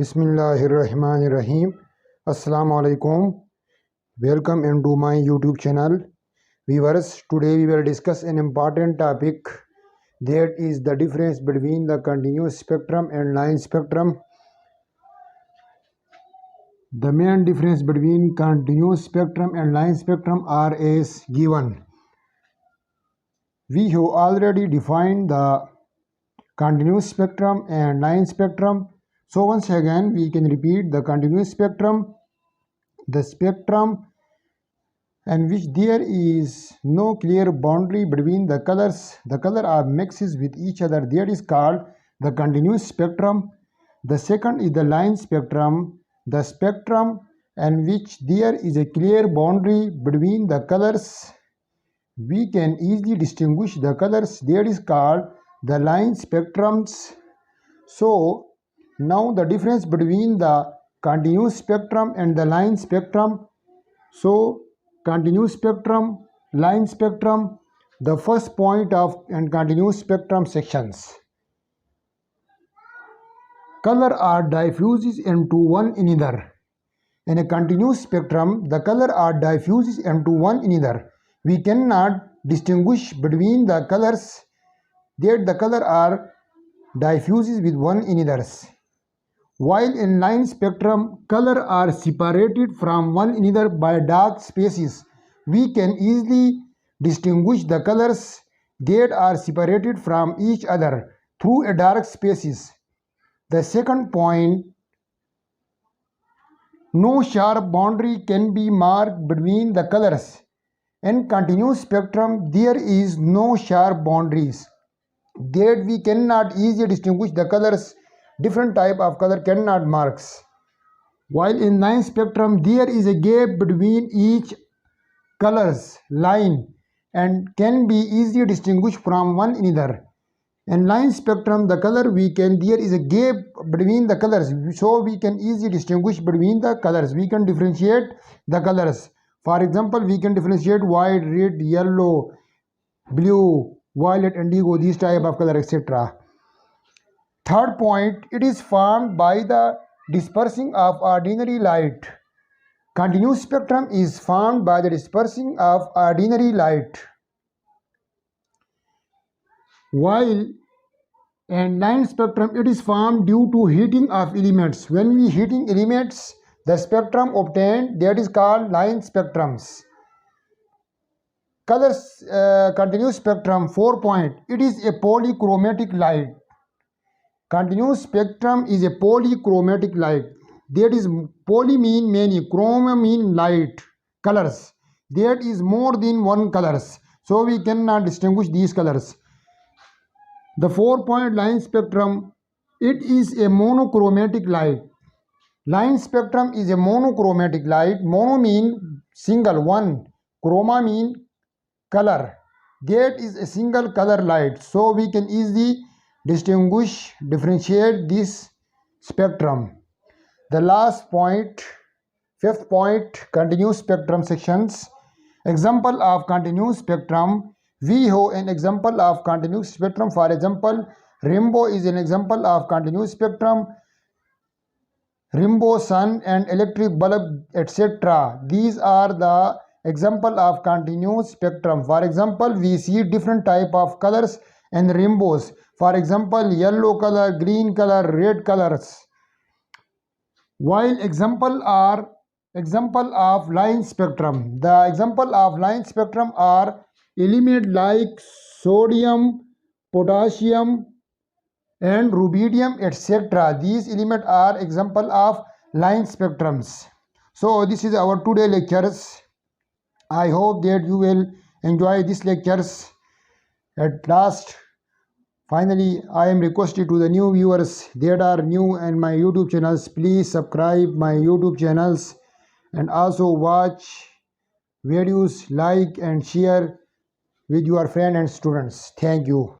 Bismillahirrahmanirrahim. Assalamu alaikum. Welcome into my YouTube channel. Viewers, today we will discuss an important topic, that is the difference between the continuous spectrum and line spectrum. The main difference between continuous spectrum and line spectrum are as given. We have already defined the continuous spectrum and line spectrum. So once again we can repeat the continuous spectrum, the spectrum in which there is no clear boundary between the colors. The color are mixes with each other, that is called the continuous spectrum. The second is the line spectrum, the spectrum in which there is a clear boundary between the colors. We can easily distinguish the colors, that is called the line spectrums. So now the difference between the continuous spectrum and the line spectrum. So continuous spectrum, line spectrum, the first point of and continuous spectrum sections. Color are diffuses into one another. In a continuous spectrum, the color are diffuses into one another. We cannot distinguish between the colors, that the color are diffuses with one another. While in line spectrum, color are separated from one another by dark spaces. We can easily distinguish the colors that are separated from each other through a dark spaces. The second point, no sharp boundary can be marked between the colors. In continuous spectrum, there is no sharp boundaries, that we cannot easily distinguish the colors. Different type of color cannot marks. While in line spectrum, there is a gap between each colors line and can be easily distinguished from one another. In line spectrum, the color there is a gap between the colors, so we can easily distinguish between the colors. We can differentiate the colors. For example, we can differentiate white, red, yellow, blue, violet, indigo, these type of color, etc. Third point, it is formed by the dispersing of ordinary light. Continuous spectrum is formed by the dispersing of ordinary light, while in line spectrum it is formed due to heating of elements. When we heating elements, the spectrum obtained, that is called line spectrums. Colors, continuous spectrum, 4 point, it is a polychromatic light. Continuous spectrum is a polychromatic light. That is, poly mean many, chroma mean light, colors. That is more than one colors. So we cannot distinguish these colors. The 4-point line spectrum, it is a monochromatic light. Line spectrum is a monochromatic light. Mono mean single, one. Chroma mean color. That is a single color light. So we can easily differentiate this spectrum. The last point, 5th point, continuous spectrum sections. Example of continuous spectrum. We have an example of continuous spectrum. For example, rainbow is an example of continuous spectrum. Rainbow, sun and electric bulb, etc. These are the example of continuous spectrum. For example, we see different type of colors and rainbows. For example, yellow color, green color, red colors. While example of line spectrum. The example of line spectrum are elements like sodium, potassium and rubidium, etc. These elements are example of line spectrums. So this is our today lectures. I hope that you will enjoy these lectures. At last, finally, I am requested to the new viewers that are new in my YouTube channels, please subscribe my YouTube channels and also watch videos, like and share with your friends and students. Thank you.